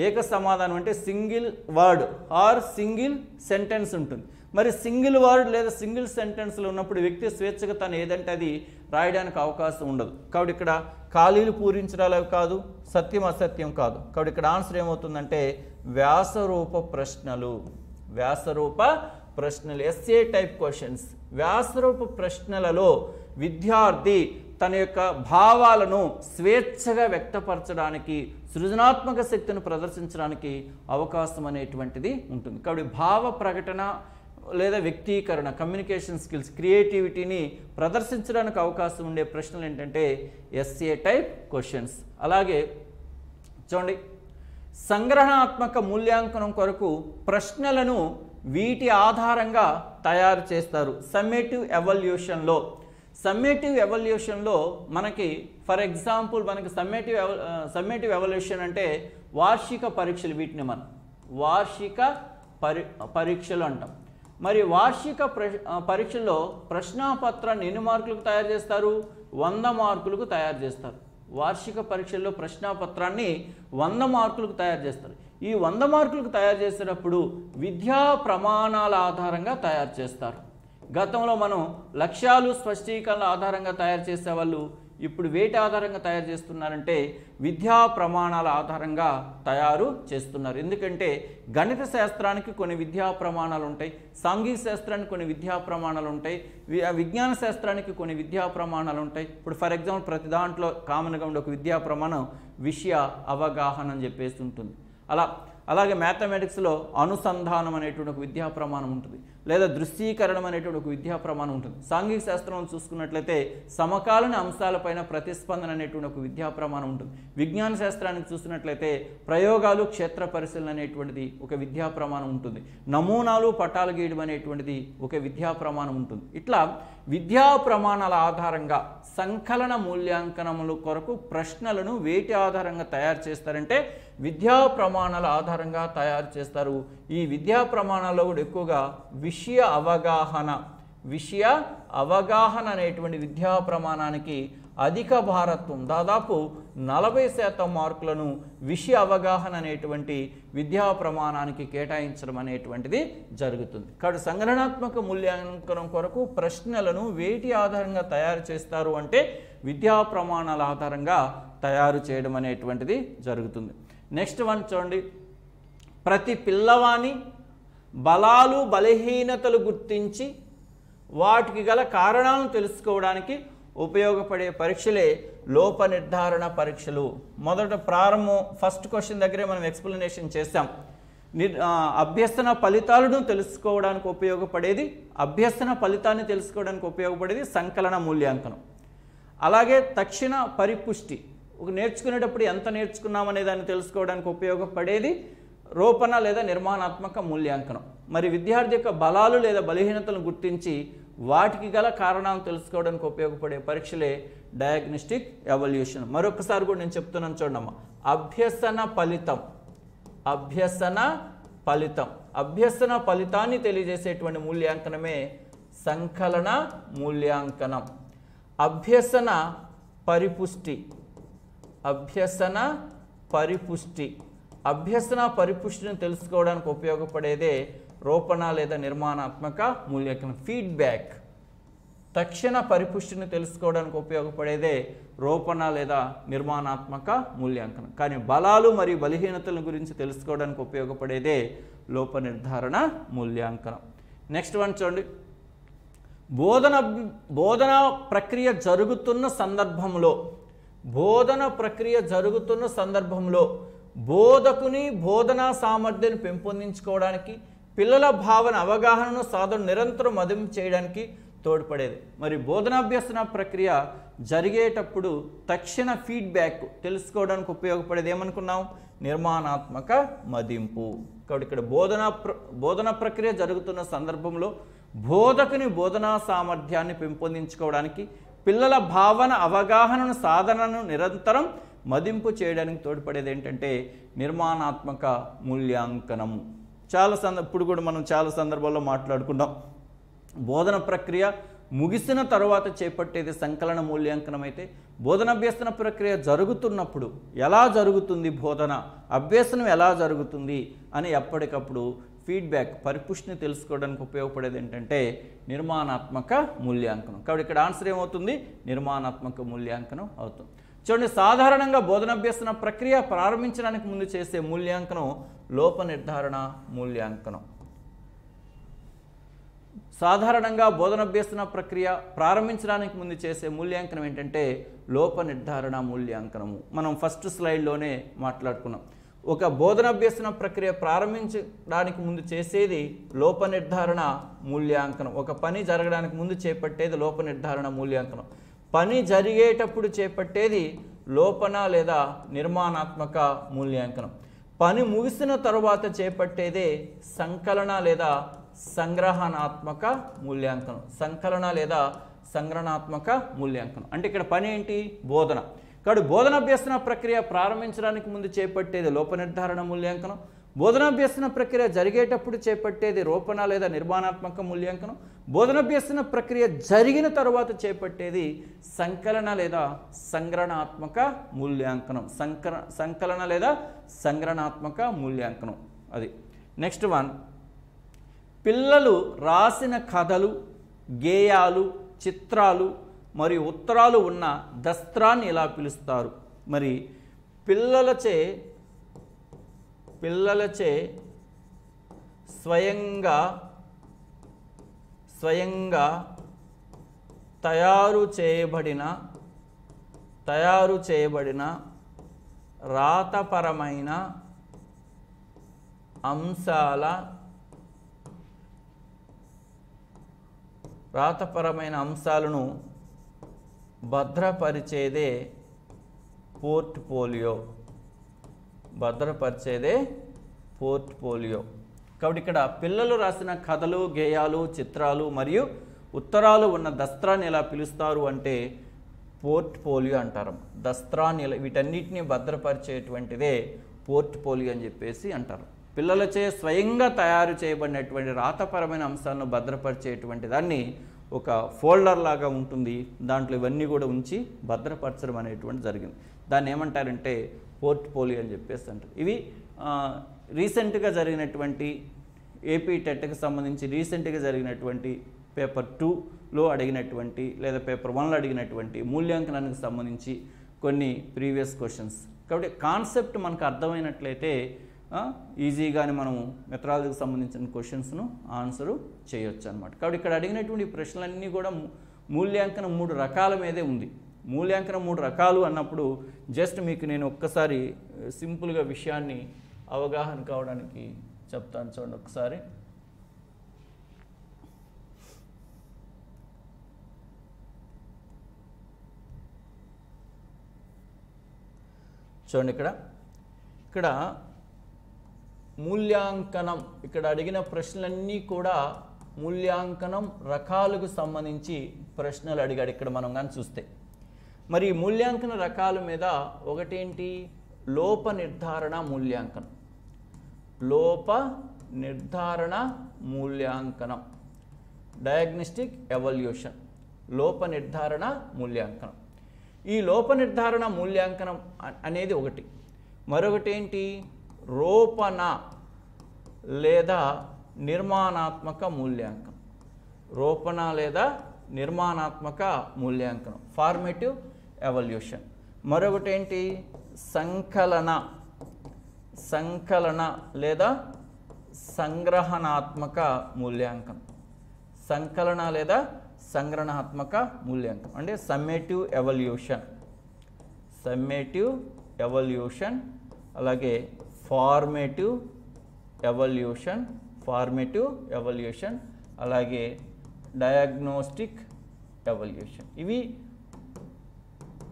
ఏక సమాధానం అంటే single word or single sentence ఉంటుంది. మరి సింగిల్ వర్డ్ లేదా సింగిల్ సెంటెన్స్లో ఉన్నప్పుడు వ్యక్తి స్వేచ్ఛగా తను ఏదంటే అది రాయడానికి అవకాశం ఉండదు. కాబట్టి ఇక్కడ ఖాళీలు పూరించడాలు కాదు, సత్యం అసత్యం కాదు. కాబట్టి ఇక్కడ ఆన్సర్ ఏమవుతుందంటే వ్యాసరూప ప్రశ్నలు. వ్యాసరూప ప్రశ్నలు, ఎస్ఏ టైప్ క్వశ్చన్స్. వ్యాసరూప ప్రశ్నలలో విద్యార్థి తన యొక్క భావాలను స్వేచ్ఛగా వ్యక్తపరచడానికి, సృజనాత్మక శక్తిని ప్రదర్శించడానికి అవకాశం అనేటువంటిది ఉంటుంది. కాబట్టి భావ ప్రకటన లేదా వ్యక్తీకరణ, కమ్యూనికేషన్ స్కిల్స్, క్రియేటివిటీని ప్రదర్శించడానికి అవకాశం ఉండే ప్రశ్నలు ఏంటంటే ఎస్ఏ టైప్ క్వశ్చన్స్. అలాగే చూడండి, సంగ్రహణాత్మక మూల్యాంకనం కొరకు ప్రశ్నలను వీటి ఆధారంగా తయారు చేస్తారు. సమ్మేటివ్ ఎవల్యూషన్లో మనకి ఫర్ ఎగ్జాంపుల్ మనకి సమ్మేటివ్ ఎవల్యూషన్ అంటే వార్షిక పరీక్షలు, వీటిని మనం వార్షిక పరీక్షలు అంటాం. మరి వార్షిక పరీక్షల్లో ప్రశ్నాపత్రాన్ని ఎన్ని మార్కులకు తయారు చేస్తారు? 100 మార్కులకు తయారు చేస్తారు. వార్షిక పరీక్షల్లో ప్రశ్నాపత్రాన్ని 100 మార్కులకు తయారు చేస్తారు. ఈ 100 మార్కులకు తయారు చేసేటప్పుడు విద్యా ప్రమాణాల ఆధారంగా తయారు చేస్తారు. గతంలో మనం లక్ష్యాలు స్పష్టీకరణ ఆధారంగా తయారు చేసేవాళ్ళు, ఇప్పుడు వేటి ఆధారంగా తయారు చేస్తున్నారంటే విద్యా ప్రమాణాల ఆధారంగా తయారు చేస్తున్నారు. ఎందుకంటే గణిత శాస్త్రానికి కొన్ని విద్యా ప్రమాణాలు ఉంటాయి, సాంఘిక శాస్త్రానికి కొన్ని విద్యా ప్రమాణాలు ఉంటాయి, విజ్ఞాన శాస్త్రానికి కొన్ని విద్యా ప్రమాణాలు ఉంటాయి. ఇప్పుడు ఫర్ ఎగ్జాంపుల్ ప్రతి దాంట్లో కామన్గా ఉండే ఒక విద్యా ప్రమాణం విషయ అవగాహన అని చెప్పేసి ఉంటుంది. అలాగే మ్యాథమెటిక్స్లో అనుసంధానం అనేటువంటి ఒక విద్యా ప్రమాణం ఉంటుంది, లేదా దృశ్యీకరణం అనేటువంటి ఒక విద్యా ప్రమాణం ఉంటుంది. సాంఘిక శాస్త్రం చూసుకున్నట్లయితే సమకాలీన అంశాలపైన ప్రతిస్పందన అనేటువంటి ఒక విద్యా ప్రమాణం ఉంటుంది. విజ్ఞాన శాస్త్రానికి చూసినట్లయితే ప్రయోగాలు, క్షేత్ర పరిశీలన అనేటువంటిది ఒక విద్యా ప్రమాణం ఉంటుంది. నమూనాలు, పటాలు గీయడం అనేటువంటిది ఒక విద్యా ప్రమాణం ఉంటుంది. ఇట్లా విద్యా ప్రమాణాల ఆధారంగా సంకలన మూల్యాంకనముల కొరకు ప్రశ్నలను వేటి ఆధారంగా తయారు చేస్తారంటే విద్యా ప్రమాణాల ఆధారంగా తయారు చేస్తారు. ఈ విద్యా ప్రమాణాల్లో కూడా ఎక్కువగా విషయ అవగాహన అనేటువంటి విద్యా ప్రమాణానికి అధిక భారత్వం, దాదాపు 40% మార్కులను విషయ అవగాహన అనేటువంటి విద్యా ప్రమాణానికి కేటాయించడం అనేటువంటిది జరుగుతుంది. కాబట్టి సంగ్రహణాత్మక మూల్యాంకనం కొరకు ప్రశ్నలను వేటి ఆధారంగా తయారు చేస్తారు అంటే విద్యా ప్రమాణాల ఆధారంగా తయారు చేయడం అనేటువంటిది జరుగుతుంది. నెక్స్ట్ వన్ చూడండి, ప్రతి పిల్లవాని బలాలు బలహీనతలు గుర్తించి వాటికి గల కారణాలను తెలుసుకోవడానికి ఉపయోగపడే పరీక్షలే లోప నిర్ధారణ పరీక్షలు. మొదట ఫస్ట్ క్వశ్చన్ దగ్గరే మనం ఎక్స్ప్లెనేషన్ చేసాం. అభ్యసన ఫలితాలను తెలుసుకోవడానికి ఉపయోగపడేది, అభ్యసన ఫలితాన్ని తెలుసుకోవడానికి ఉపయోగపడేది సంకలన మూల్యాంకనం. అలాగే తక్షణ పరిపుష్టి, ఒక నేర్చుకునేటప్పుడు ఎంత నేర్చుకున్నామనే దాన్ని తెలుసుకోవడానికి ఉపయోగపడేది రూపణ లేదా నిర్మాణాత్మక మూల్యాంకనం. మరి విద్యార్థి యొక్క బలాలు లేదా బలహీనతలను గుర్తించి వాటికి గల కారణాలను తెలుసుకోవడానికి ఉపయోగపడే పరీక్షలే డయాగ్నోస్టిక్ ఎవల్యూషన్. మరొకసారి కూడా నేను చెప్తున్నాను చూడమ్మా, అభ్యసన ఫలితాన్ని తెలియజేసేటువంటి మూల్యాంకనమే సంకలన మూల్యాంకనం. అభ్యసన పరిపుష్టిని తెలుసుకోవడానికి ఉపయోగపడేదే రూపణ లేదా నిర్మాణాత్మక మూల్యాంకనం. ఫీడ్బ్యాక్. తక్షణ పరిపుష్టిని తెలుసుకోవడానికి ఉపయోగపడేదే రూపణ లేదా నిర్మాణాత్మక మూల్యాంకనం. కానీ బలాలు మరియు బలహీనతల గురించి తెలుసుకోవడానికి ఉపయోగపడేదే లోప నిర్ధారణ మూల్యాంకనం. నెక్స్ట్ వన్ చూడండి, బోధన ప్రక్రియ జరుగుతున్న సందర్భంలో బోధకుని బోధనా సామర్థ్యాన్ని పెంపొందించుకోవడానికి, పిల్లల భావన అవగాహనను సాధన నిరంతరం మదింపు చేయడానికి తోడ్పడేది. మరి బోధనాభ్యసన ప్రక్రియ జరిగేటప్పుడు తక్షణ ఫీడ్బ్యాక్ తెలుసుకోవడానికి ఉపయోగపడేది ఏమనుకున్నాం? నిర్మాణాత్మక మదింపు. కాబట్టి ఇక్కడ బోధన ప్రక్రియ జరుగుతున్న సందర్భంలో బోధకుని బోధనా సామర్థ్యాన్ని పెంపొందించుకోవడానికి, పిల్లల భావన అవగాహనను సాధనను నిరంతరం మదింపు చేయడానికి తోడ్పడేది ఏంటంటే నిర్మాణాత్మక మూల్యాంకనము. ఇప్పుడు కూడా మనం చాలా సందర్భాల్లో మాట్లాడుకున్నాం. బోధన ప్రక్రియ ముగిసిన తర్వాత చేపట్టేది సంకలన మూల్యాంకనం అయితే, బోధనాభ్యసన ప్రక్రియ జరుగుతున్నప్పుడు ఎలా జరుగుతుంది, బోధన అభ్యసనం ఎలా జరుగుతుంది అని ఎప్పటికప్పుడు ఫీడ్బ్యాక్ పరిపుష్టిని తెలుసుకోవడానికి ఉపయోగపడేది ఏంటంటే నిర్మాణాత్మక మూల్యాంకనం. కాబట్టి ఇక్కడ ఆన్సర్ ఏమవుతుంది, నిర్మాణాత్మక మూల్యాంకనం అవుతుంది. చూడండి, సాధారణంగా బోధనాభ్యసన ప్రక్రియ ప్రారంభించడానికి ముందు చేసే మూల్యాంకనం లోప నిర్ధారణ మూల్యాంకనం. సాధారణంగా బోధనాభ్యసన ప్రక్రియ ప్రారంభించడానికి ముందు చేసే మూల్యాంకనం ఏంటంటే లోప నిర్ధారణ మూల్యాంకనము. మనం ఫస్ట్ స్లైడ్లోనే మాట్లాడుకున్నాం. ఒక బోధనాభ్యసన ప్రక్రియ ప్రారంభించడానికి ముందు చేసేది లోప నిర్ధారణ మూల్యాంకనం. ఒక పని జరగడానికి ముందు చేపట్టేది లోప నిర్ధారణ మూల్యాంకనం. పని జరిగేటప్పుడు చేపట్టేది లోపన లేదా నిర్మాణాత్మక మూల్యాంకనం. పని ముగిసిన తరువాత చేపట్టేదే సంకలన లేదా సంగ్రహణాత్మక మూల్యాంకనం. సంకలన లేదా సంగ్రహణాత్మక మూల్యాంకనం అంటే ఇక్కడ పని ఏంటి, బోధన. కాబట్టి బోధనాభ్యసన ప్రక్రియ ప్రారంభించడానికి ముందు చేపట్టేది లోప నిర్ధారణ మూల్యాంకనం. బోధనాభ్యసన ప్రక్రియ జరిగేటప్పుడు చేపట్టేది రూపణ లేదా నిర్మాణాత్మక మూల్యాంకనం. బోధనాభ్యసన ప్రక్రియ జరిగిన తర్వాత చేపట్టేది సంకలన లేదా సంగ్రహణాత్మక మూల్యాంకనం. సంకలన లేదా సంగ్రహణాత్మక మూల్యాంకనం. అది నెక్స్ట్ వన్. పిల్లలు రాసిన కథలు, గేయాలు, చిత్రాలు మరియు ఉత్తరాలు ఉన్న దస్త్రాన్ని ఎలా పిలుస్తారు? మరి పిల్లలచే స్వయంగా తయారు చేయబడిన రాతపరమైన అంశాలను భద్రపరిచేదే పోర్ట్ఫోలియో. కాబట్టి ఇక్కడ పిల్లలు రాసిన కథలు, గేయాలు, చిత్రాలు మరియు ఉత్తరాలు ఉన్న దస్త్రాన్ని ఎలా పిలుస్తారు అంటే పోర్ట్ఫోలియో అంటారు. దస్త్రాన్ని వీటన్నిటిని భద్రపరిచేటువంటిదే పోర్ట్ఫోలియో అని చెప్పేసి అంటారు. పిల్లలచే స్వయంగా తయారు చేయబడినటువంటి రాతపరమైన అంశాలను భద్రపరిచేటువంటి దాన్ని ఒక ఫోల్డర్ లాగా ఉంటుంది. దాంట్లో ఇవన్నీ కూడా ఉంచి భద్రపరచడం అనేటువంటి జరిగింది. దాన్ని ఏమంటారంటే పోర్ట్ఫోలియో అని చెప్పేసి అంటారు. ఇవి రీసెంట్గా జరిగినటువంటి ఏపీ టెట్కి సంబంధించి రీసెంట్గా జరిగినటువంటి పేపర్ 2లో అడిగినటువంటి లేదా పేపర్ 1లో అడిగినటువంటి మూల్యాంకనానికి సంబంధించి కొన్ని ప్రీవియస్ క్వశ్చన్స్. కాబట్టి కాన్సెప్ట్ మనకు అర్థమైనట్లయితే ఈజీగానే మనము మెథడాలజీకి సంబంధించిన క్వశ్చన్స్ను ఆన్సరు చేయొచ్చు అనమాట. కాబట్టి ఇక్కడ అడిగినటువంటి ప్రశ్నలన్నీ కూడా మూల్యాంకనం 3 రకాల మీదే ఉంది. మూల్యాంకనం 3 రకాలు అన్నప్పుడు జస్ట్ మీకు నేను ఒక్కసారి సింపుల్గా విషయాన్ని అవగాహన కావడానికి చెప్తాను. చూడండి ఒకసారి. చూడండి, ఇక్కడ మూల్యాంకనం, ఇక్కడ అడిగిన ప్రశ్నలన్నీ కూడా మూల్యాంకనం రకాలకు సంబంధించి ప్రశ్నలు అడిగాడు ఇక్కడ మనం కానీ చూస్తే. మరి మూల్యాంకన రకాల మీద ఒకటేంటి, లోప నిర్ధారణ మూల్యాంకనం. లోప నిర్ధారణ మూల్యాంకనం, డయాగ్నోస్టిక్ ఎవాల్యుయేషన్. లోప నిర్ధారణ మూల్యాంకనం. ఈ లోప నిర్ధారణ మూల్యాంకనం అనేది ఒకటి. మరొకటి ఏంటి, రూపణ లేదా నిర్మాణాత్మక మూల్యాంకనం. రూపణ లేదా నిర్మాణాత్మక మూల్యాంకనం, ఫార్మేటివ్ ఎవాల్యుయేషన్. మరొకటి ఏంటి, సంకలన లేదా సంగ్రహణాత్మక మూల్యాంకనం. సంకలన లేదా సంగ్రహణాత్మక మూల్యాంకనం అంటే సమ్మేటివ్ ఎవాల్యుయేషన్, అలాగే ఫార్మేటివ్ ఎవాల్యుయేషన్, అలాగే డయాగ్నోస్టిక్ ఎవాల్యుయేషన్. ఇవి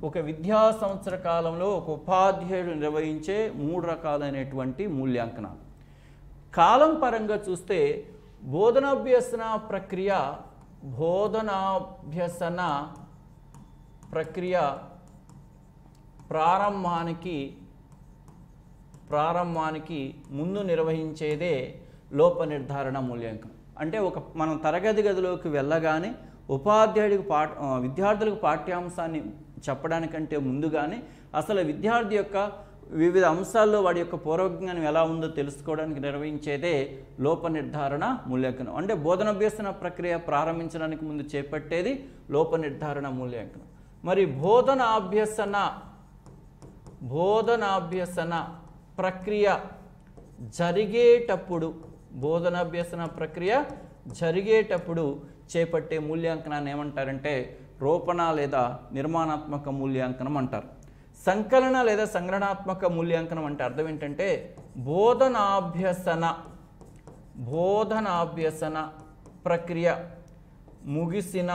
ఒక విద్యా సంవత్సర కాలంలో ఒక ఉపాధ్యాయుడు నిర్వహించే 3 రకాలైనటువంటి మూల్యాంకనాలు. కాలం పరంగా చూస్తే బోధనాభ్యసన ప్రక్రియ ప్రారంభానికి ముందు నిర్వహించేదే లోప నిర్ధారణ మూల్యాంకనం. అంటే మనం తరగతి గదిలోకి వెళ్ళగానే ఉపాధ్యాయుడికి విద్యార్థులకు పాఠ్యాంశాన్ని చెప్పడానికంటే ముందుగానే అసలు విద్యార్థి యొక్క వివిధ అంశాల్లో వాడి యొక్క పూర్వజ్ఞానం ఎలా ఉందో తెలుసుకోవడానికి నిర్వహించేదే లోప నిర్ధారణ మూల్యాంకనం. అంటే బోధనాభ్యసన ప్రక్రియ ప్రారంభించడానికి ముందు చేపట్టేది లోప నిర్ధారణ మూల్యాంకనం. మరి బోధనాభ్యసన ప్రక్రియ జరిగేటప్పుడు చేపట్టే మూల్యాంకనాన్ని ఏమంటారంటే రూపణ లేదా నిర్మాణాత్మక మూల్యాంకనం అంటారు. సంకలన లేదా సంగ్రహణాత్మక మూల్యాంకనం అంటే అర్థం ఏంటంటే బోధనాభ్యసన ప్రక్రియ ముగిసిన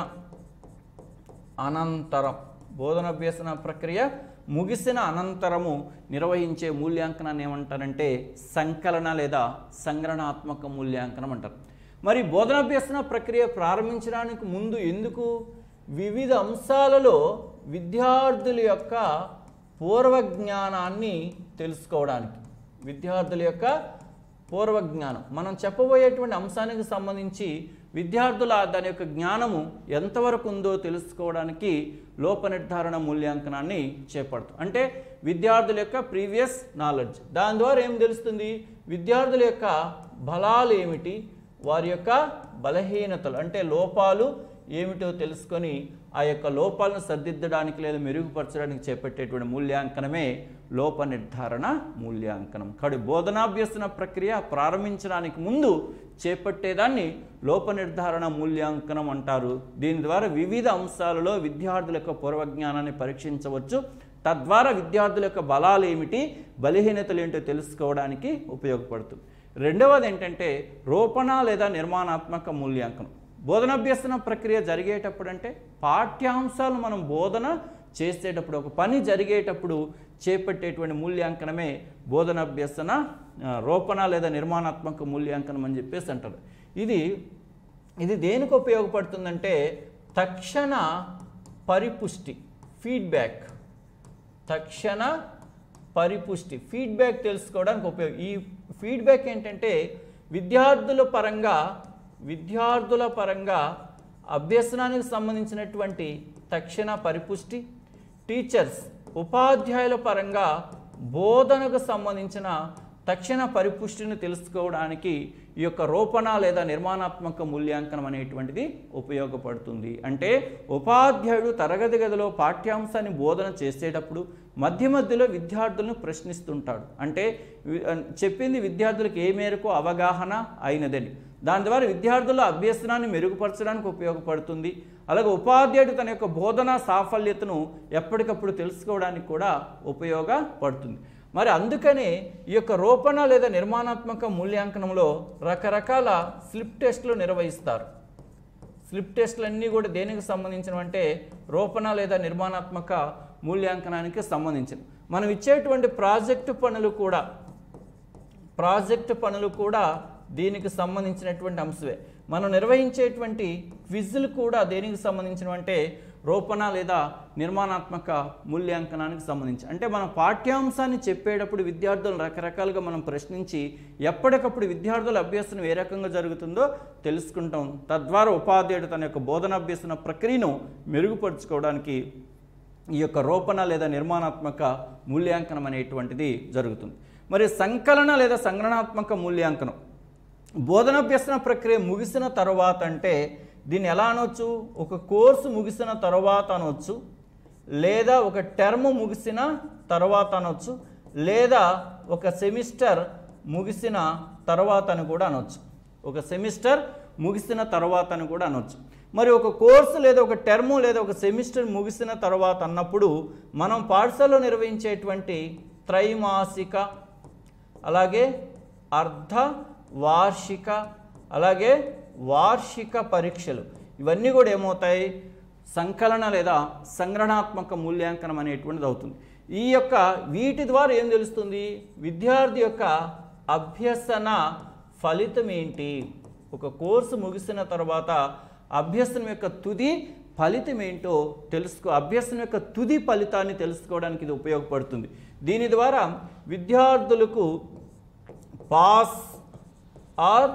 అనంతరము నిర్వహించే మూల్యాంకనాన్ని ఏమంటారంటే సంకలన లేదా సంగ్రహణాత్మక మూల్యాంకనం అంటారు. మరి బోధనాభ్యసన ప్రక్రియ ప్రారంభించడానికి ముందు ఎందుకు? వివిధ అంశాలలో విద్యార్థుల యొక్క పూర్వజ్ఞానాన్ని తెలుసుకోవడానికి. మనం చెప్పబోయేటువంటి అంశానికి సంబంధించి విద్యార్థుల దాని యొక్క జ్ఞానము ఎంతవరకు ఉందో తెలుసుకోవడానికి లోప నిర్ధారణ మూల్యాంకనాన్ని చేపడుతుంది. అంటే విద్యార్థుల యొక్క ప్రీవియస్ నాలెడ్జ్, దాని ద్వారా ఏం తెలుస్తుంది? విద్యార్థుల యొక్క బలాలు ఏమిటి, వారి యొక్క బలహీనతలు అంటే లోపాలు ఏమిటో తెలుసుకొని ఆ యొక్క లోపాలను సరిదిద్దడానికి లేదా మెరుగుపరచడానికి చేపట్టేటువంటి మూల్యాంకనమే లోప నిర్ధారణ మూల్యాంకనం. కాబట్టి బోధనాభ్యసన ప్రక్రియ ప్రారంభించడానికి ముందు చేపట్టేదాన్ని లోప నిర్ధారణ మూల్యాంకనం అంటారు. దీని ద్వారా వివిధ అంశాలలో విద్యార్థుల యొక్క పూర్వజ్ఞానాన్ని పరీక్షించవచ్చు. తద్వారా విద్యార్థుల యొక్క బలాలు ఏమిటి, బలహీనతలు ఏంటో తెలుసుకోవడానికి ఉపయోగపడుతుంది. రెండవది ఏంటంటే రూపణ లేదా నిర్మాణాత్మక మూల్యాంకనం. బోధనాభ్యసన ప్రక్రియ జరిగేటప్పుడు అంటే పాఠ్యాంశాలు మనం బోధన చేసేటప్పుడు, ఒక పని జరిగేటప్పుడు చేపట్టేటువంటి మూల్యాంకనమే బోధనాభ్యసన రూపణ లేదా నిర్మాణాత్మక మూల్యాంకనం అని చెప్పేసి అంటారు. ఇది దేనికి ఉపయోగపడుతుందంటే తక్షణ పరిపుష్టి, ఫీడ్బ్యాక్ తెలుసుకోవడానికి ఉపయోగం. ఈ ఫీడ్బ్యాక్ ఏంటంటే విద్యార్థుల పరంగా అభ్యసనానికి సంబంధించినటువంటి తక్షణ పరిపుష్టి, టీచర్స్ ఉపాధ్యాయుల పరంగా బోధనకు సంబంధించిన తక్షణ పరిపుష్టిని తెలుసుకోవడానికి ఈ యొక్క రూపణ లేదా నిర్మాణాత్మక మూల్యాంకనం అనేటువంటిది ఉపయోగపడుతుంది. అంటే ఉపాధ్యాయుడు తరగతి గదిలో పాఠ్యాంశాన్ని బోధన చేసేటప్పుడు మధ్యలో విద్యార్థులను ప్రశ్నిస్తుంటాడు. అంటే చెప్పింది విద్యార్థులకు ఏ మేరకు అవగాహన అయినదని, దాని ద్వారా విద్యార్థుల అభ్యసనాన్ని మెరుగుపరచడానికి ఉపయోగపడుతుంది. అలాగే ఉపాధ్యాయుడు తన యొక్క బోధనా సాఫల్యతను ఎప్పటికప్పుడు తెలుసుకోవడానికి కూడా ఉపయోగపడుతుంది. మరి అందుకనే ఈ యొక్క రూపణ లేదా నిర్మాణాత్మక మూల్యాంకనంలో రకరకాల స్లిప్ టెస్టులు నిర్వహిస్తారు. స్లిప్ టెస్టులు అన్నీ కూడా దేనికి సంబంధించినవంటే రూపణ లేదా నిర్మాణాత్మక మూల్యాంకనానికి సంబంధించినవి. మనం ఇచ్చేటువంటి ప్రాజెక్టు పనులు కూడా దీనికి సంబంధించినటువంటి అంశమే. మనం నిర్వహించేటువంటి క్విజ్లు కూడా దేనికి సంబంధించినవంటే రూపణ లేదా నిర్మాణాత్మక మూల్యాంకనానికి సంబంధించి. అంటే మనం పాఠ్యాంశాన్ని చెప్పేటప్పుడు విద్యార్థులను రకరకాలుగా మనం ప్రశ్నించి ఎప్పటికప్పుడు విద్యార్థుల అభ్యసనం ఏ రకంగా జరుగుతుందో తెలుసుకుంటాం. తద్వారా ఉపాధ్యాయుడు తన యొక్క బోధనాభ్యసన ప్రక్రియను మెరుగుపరుచుకోవడానికి ఈ యొక్క రూపణ లేదా నిర్మాణాత్మక మూల్యాంకనం అనేటువంటిది జరుగుతుంది. మరి సంకలన లేదా సంగ్రహణాత్మక మూల్యాంకనం బోధనాభ్యసన ప్రక్రియ ముగిసిన తర్వాత అంటే దీన్ని ఎలా అనొచ్చు? ఒక కోర్సు ముగిసిన తర్వాత అనొచ్చు, లేదా ఒక టర్మ్ ముగిసిన తర్వాత అనొచ్చు, లేదా ఒక సెమిస్టర్ ముగిసిన తర్వాత అని కూడా అనొచ్చు. మరి ఒక కోర్సు లేదా ఒక టర్ము లేదా ఒక సెమిస్టర్ ముగిసిన తర్వాత అన్నప్పుడు మనం పాఠశాలలో నిర్వహించేటువంటి త్రైమాసిక, అలాగే అర్ధ వార్షిక, అలాగే వార్షిక పరీక్షలు ఇవన్నీ కూడా ఏమవుతాయి? సంకలన లేదా సంగ్రహణాత్మక మూల్యాంకనం అనేటువంటిది అవుతుంది. వీటి ద్వారా ఏం తెలుస్తుంది? విద్యార్థి యొక్క అభ్యసన ఫలితం ఏంటి, ఒక కోర్సు ముగిసిన తర్వాత అభ్యసనం యొక్క తుది ఫలితం ఏంటో అభ్యసనం యొక్క తుది ఫలితాన్ని తెలుసుకోవడానికి ఇది ఉపయోగపడుతుంది. దీని ద్వారా విద్యార్థులకు పాస్ ఆర్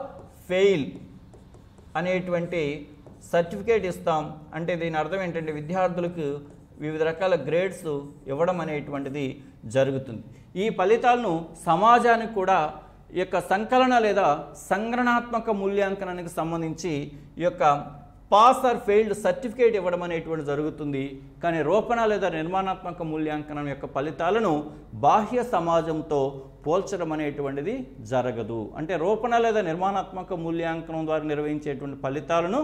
ఫెయిల్ అనేటువంటి సర్టిఫికేట్ ఇస్తాం. అంటే దీని అర్థం ఏంటంటే విద్యార్థులకు వివిధ రకాల గ్రేడ్స్ ఇవ్వడం అనేటువంటిది జరుగుతుంది. ఈ ఫలితాలను సమాజానికి కూడా ఈ యొక్క సంకలన లేదా సంగ్రహణాత్మక మూల్యాంకనానికి సంబంధించి ఈ యొక్క పాస్ ఆర్ ఫెయిల్డ్ సర్టిఫికేట్ ఇవ్వడం అనేటువంటి జరుగుతుంది. కానీ రూపణ లేదా నిర్మాణాత్మక మూల్యాంకనం యొక్క ఫలితాలను బాహ్య సమాజంతో పోల్చడం అనేటువంటిది జరగదు. అంటే రూపణ లేదా నిర్మాణాత్మక మూల్యాంకనం ద్వారా నిర్వహించేటువంటి ఫలితాలను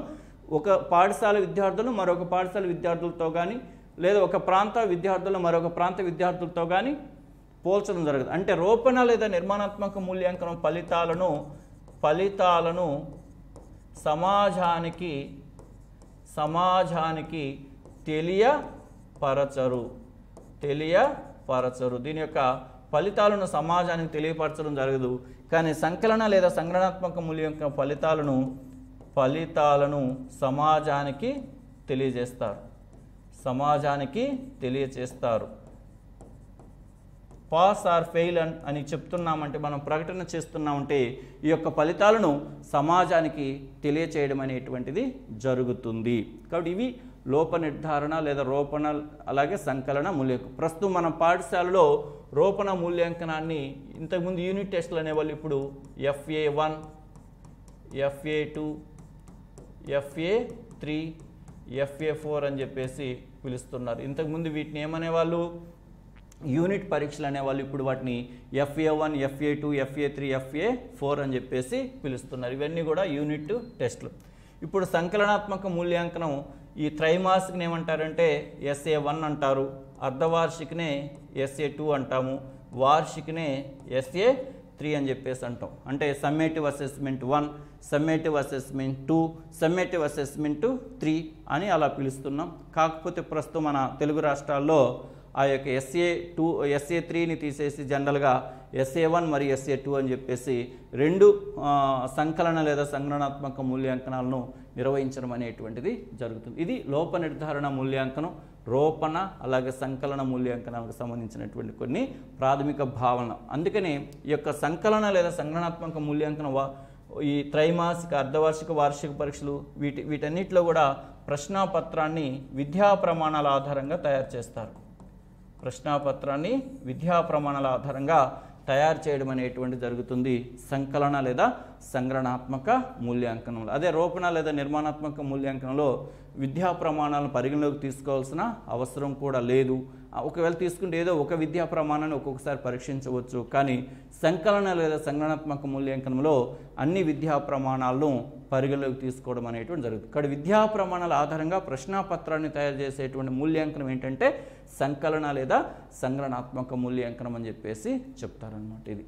ఒక పాఠశాల విద్యార్థులు మరొక పాఠశాల విద్యార్థులతో కానీ లేదా ఒక ప్రాంత విద్యార్థులు మరొక ప్రాంత విద్యార్థులతో కానీ పోల్చడం జరగదు. అంటే రూపణ లేదా నిర్మాణాత్మక మూల్యాంకనం ఫలితాలను సమాజానికి తెలియపరచరు. దీని యొక్క ఫలితాలను సమాజానికి తెలియపరచడం జరగదు. కానీ సంకలన లేదా సంగ్రహణాత్మక మూల్యాంకన ఫలితాలను సమాజానికి తెలియజేస్తారు. పాస్ ఆర్ ఫెయిల్ అని చెప్తున్నామంటే, మనం ప్రకటన చేస్తున్నామంటే ఈ యొక్క ఫలితాలను సమాజానికి తెలియచేయడం అనేటువంటిది జరుగుతుంది. కాబట్టి ఇవి లోప నిర్ధారణ లేదా రూపణ అలాగే సంకలన మూల్యాంకనం. ప్రస్తుతం మన పాఠశాలలో రూపణ మూల్యాంకనాన్ని ఇంతకుముందు యూనిట్ టెస్టులు అనేవాళ్ళు ఇప్పుడు FA1, FA2, FA3, FA4 అని చెప్పేసి పిలుస్తున్నారు. ఇంతకుముందు వీటిని ఏమనేవాళ్ళు? యూనిట్ పరీక్షలు అనేవాళ్ళు. ఇప్పుడు వాటిని FA1, FA2, FA3, FA4 అని చెప్పేసి పిలుస్తున్నారు. ఇవన్నీ కూడా యూనిట్ టెస్టులు. ఇప్పుడు సంకలనాత్మక మూల్యాంకనం ఈ త్రైమాసికని ఏమంటారంటే SA1 అంటారు, అర్ధవార్షికనే SA2 అంటాము, వార్షికనే SA3 అని చెప్పేసి అంటాం. అంటే summative assessment 1, summative assessment 2, summative assessment 3 అని అలా పిలుస్తున్నాం. కాకపోతే ప్రస్తుతం మన తెలుగు రాష్ట్రాల్లో ఆ యొక్క SA3ని తీసేసి జనరల్గా SA1 మరియు SA2 అని చెప్పేసి రెండు సంకలన లేదా సంగ్రహణాత్మక మూల్యాంకనాలను నిర్వహించడం అనేటువంటిది జరుగుతుంది. ఇది లోప నిర్ధారణ మూల్యాంకనం, రూపణ అలాగే సంకలన మూల్యాంకనాలకు సంబంధించినటువంటి కొన్ని ప్రాథమిక భావన. అందుకని ఈ యొక్క సంకలన లేదా సంగ్రహణాత్మక మూల్యాంకనం ఈ త్రైమాసిక, అర్ధవార్షిక, వార్షిక పరీక్షలు వీటన్నిటిలో కూడా ప్రశ్నాపత్రాన్ని విద్యా ప్రమాణాల ఆధారంగా తయారు చేస్తారు. ప్రశ్నాపత్రాన్ని విద్యా ప్రమాణాల ఆధారంగా తయారు చేయడం అనేటువంటి జరుగుతుంది సంకలన లేదా సంగ్రహణాత్మక మూల్యాంకనంలో. అదే రూపణ లేదా నిర్మాణాత్మక మూల్యాంకనంలో విద్యా ప్రమాణాలను పరిగణలోకి తీసుకోవాల్సిన అవసరం కూడా లేదు. ఒకవేళ తీసుకుంటే ఏదో ఒక విద్యా ప్రమాణాన్ని ఒక్కొక్కసారి పరీక్షించవచ్చు. కానీ సంకలన లేదా సంగ్రహణాత్మక మూల్యాంకనంలో అన్ని విద్యా ప్రమాణాలను పరిగణలోకి తీసుకోవడం అనేటువంటి జరుగుతుంది. ఇక్కడ విద్యా ప్రమాణాల ఆధారంగా ప్రశ్నాపత్రాన్ని తయారు చేసేటువంటి మూల్యాంకనం ఏంటంటే సంకలన లేదా సంగ్రహణాత్మక మూల్యాంకనం అని చెప్పేసి చెప్తారనమాట. ఇది